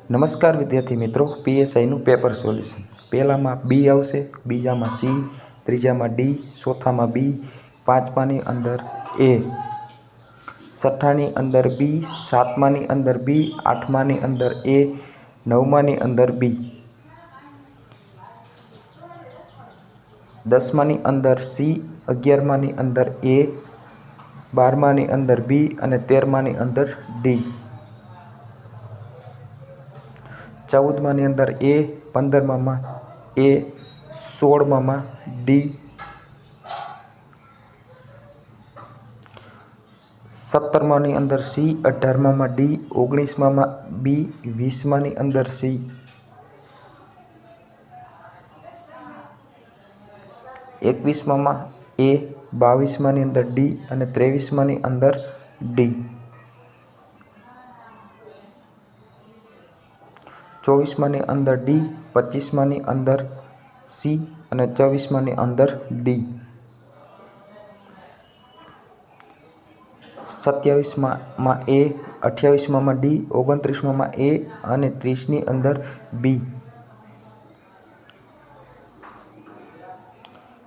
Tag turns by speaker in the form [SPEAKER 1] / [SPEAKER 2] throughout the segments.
[SPEAKER 1] નમસ્કાર વિદ્યાર્થી મિત્રો, પીએસઆઈનું પેપર સોલ્યુશન. પહેલામાં બી આવશે, બીજામાં સી, ત્રીજામાં ડી, ચોથામાં બી, પાંચમાની અંદર એ, છઠ્ઠાની અંદર બી, સાતમાની અંદર બી, આઠમાની અંદર એ, નવમાની અંદર બી, દસમાની અંદર સી, અગિયારમાની અંદર એ, બારમાની અંદર બી અને તેરમાની અંદર ડી, 14માની અંદર એ, 15મામાં એ, 16મામાં ડી, 17માની અંદર સી, 18મામાં ડી, 19મામાં બી, 20માની અંદર સી, 21મામાં એ, 22માની અંદર ડી અને 23માની અંદર ડી, 24માની અંદર ડી, 25માની અંદર સી અને 24માની અંદર ડી, 27માં એ, 28માં ડી, 29માં એ અને 30ની અંદર બી,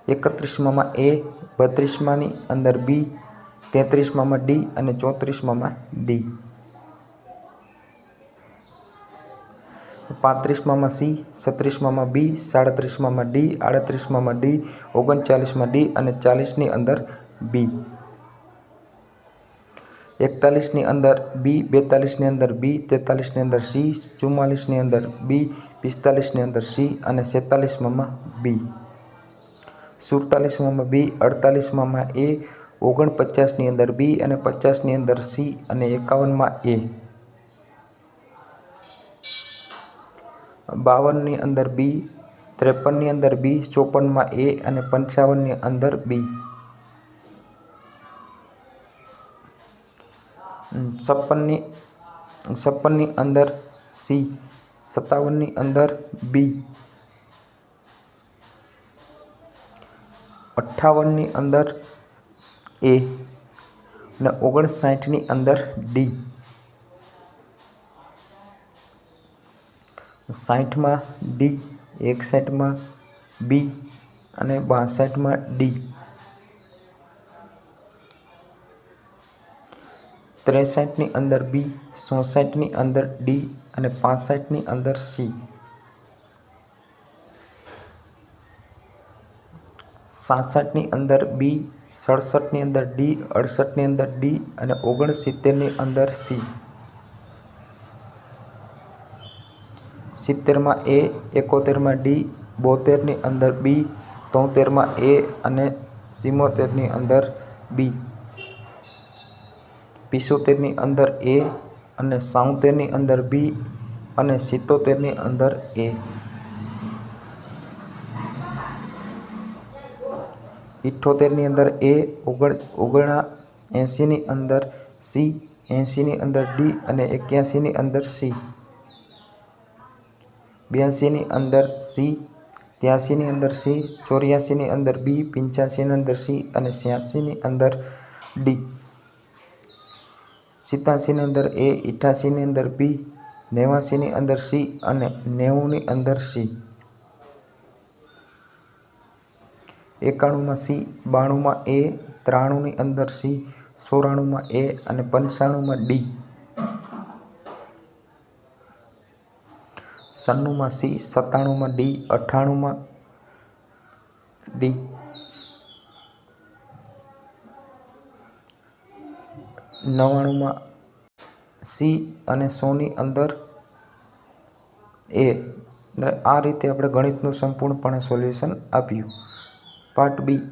[SPEAKER 1] 31માં એ, 32માની અંદર બી, 33માં ડી અને 34માં ડી, 35માં સી, 36માં બી, 37માં ડી, 38માં ડી, 39માં ડી અને 40ની અંદર બી, 41ની અંદર બી, 42ની અંદર બી, 43ની અંદર સી, 44ની અંદર બી, 45ની અંદર સી અને 46માં બી, 47માં બી, 48માં એ, 49ની અંદર બી અને 50ની અંદર સી અને 51માં એ, 52ની અંદર બી, 53ની અંદર બી, 54માં એ અને 55ની અંદર બી, 56ની અંદર સી, 57ની અંદર બી, 58ની અંદર એ અને 59ની અંદર ડી, 60માં ડી, 61માં બી અને 62માં ડી, 63ની અંદર બી, 64ની અંદર ડી અને 65ની અંદર સી, 66ની અંદર બી, 67ની અંદર ડી, 68ની અંદર ડી અને 69ની અંદર સી, 70માં એ, 71માં ડી, 72ની અંદર બી, 73માં એ અને 74ની અંદર બી, 75ની અંદર એ અને 76ની અંદર બી અને 77ની અંદર એ, 78ની અંદર એ, 79ની અંદર સી, 80ની અંદર ડી અને 81ની અંદર સી, 82ની અંદર સી, 83ની અંદર સી, 84ની અંદર બી, 85ની અંદર સી અને 86ની અંદર ડી, 87ની અંદર એ, 88ની અંદર બી, 89ની અંદર સી અને 90ની અંદર સી, 91માં સી, 92માં એ, 93ની અંદર સી, 94માં એ અને 95માં ડી, 96માં સી, 97માં ડી, 98માં ડી, 99માં સી અને 100ની અંદર એ. આ રીતે આપણે ગણિતનું સંપૂર્ણપણે સોલ્યુશન આપ્યું. પાર્ટ બી,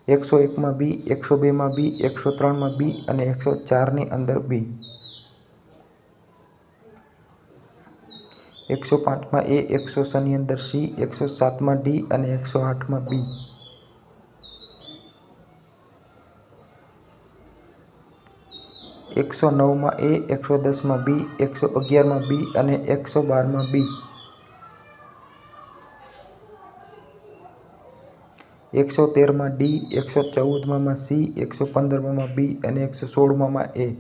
[SPEAKER 1] 101માં બી, 102માં બી, 103માં બી અને 104ની અંદર બી, 105માં એ, 106ની અંદર સી, 107માં ડી અને 108માં બી, 109માં એ, 110માં બી, 111માં બી અને 112માં બી, 113માં ડી, 114માં સી, 115માં બી અને 116માં એ,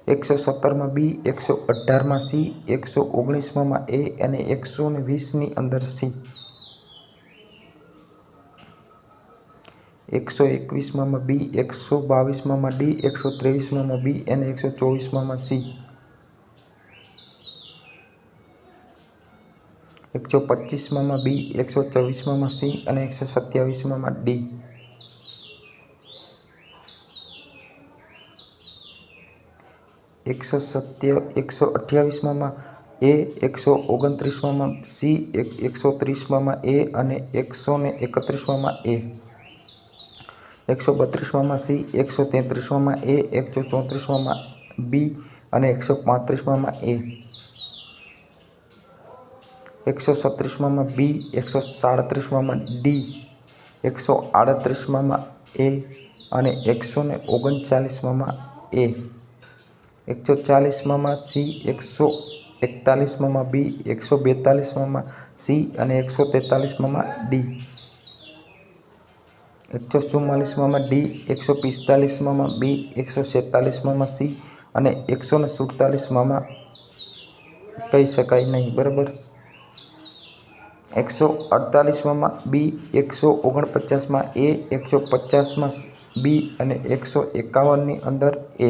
[SPEAKER 1] 117માં બી, 118માં સી, 119માં એ અને 120ની અંદર સી, 121માં બી, 122માં ડી, 123માં બી અને 124માં સી, 125માં બી, 124માં સી અને 127માં ડી, 128માં એ, 129માં સી, 130માં એ અને 131માં એ, 132માં સી, 133માં એ, 134માં બી અને 135માં એ, 136માં બી, 137માં ડી, 138માં એ અને 139માં એ, 140માં સી, 141માં બી, 142માં સી અને 143માં ડી, 144માં ડી, 145માં બી, 146માં સી અને 147માં કહી શકાય નહીં. બરાબર. 148માં બી, 149માં એ, 150માં બી અને 151ની અંદર એ,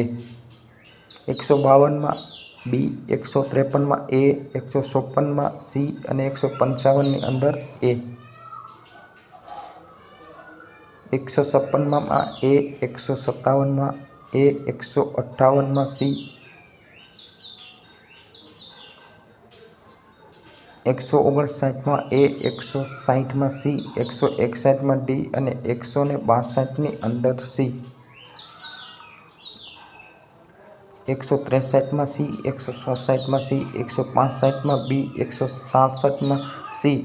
[SPEAKER 1] 152માં બી, 153માં એ, 154માં સી અને 155ની અંદર એ, 156માં એ, 157માં એ, 158માં સી, 159માં એ, 160માં સી, 161માં ડી અને 162ની અંદર સી, 163માં સી, 164માં સી, 165માં બી, 167માં સી,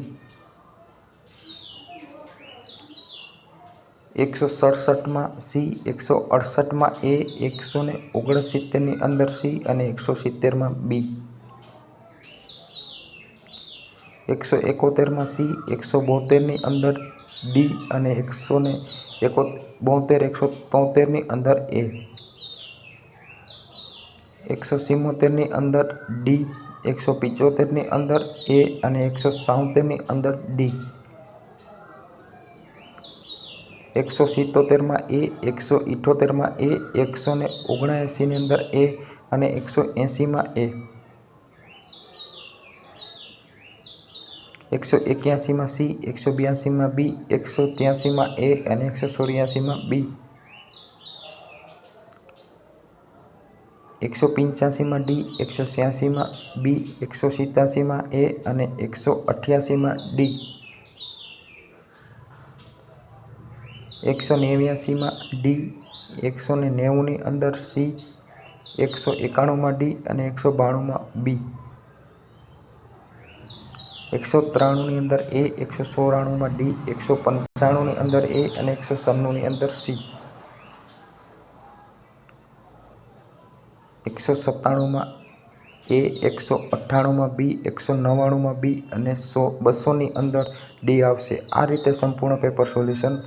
[SPEAKER 1] 167માં સી, 168માં એ, 169ની અંદર સી અને 170માં બી, 171માં સી, 172ની અંદર ડી અને 173ની અંદર એ, 177ની અંદર ડી, 175ની અંદર એ અને 176ની અંદર ડી, 177માં એ, 178માં એ, 179ની અંદર એ અને 180માં એ, 181માં સી, 182માં બી, 183માં એ અને 184માં બી, 185માં ડી, 186માં બી, 187માં એ અને 188માં ડી, 189માં ડી, 190ની અંદર સી, 191માં ડી અને 192માં બી, 193ની અંદર એ, 194માં ડી, 195ની અંદર એ અને 196ની અંદર સી, 197માં એ, 198માં બી, 199માં બી અને 200ની અંદર ડી આવશે. આ રીતે સંપૂર્ણ પેપર સોલ્યુશન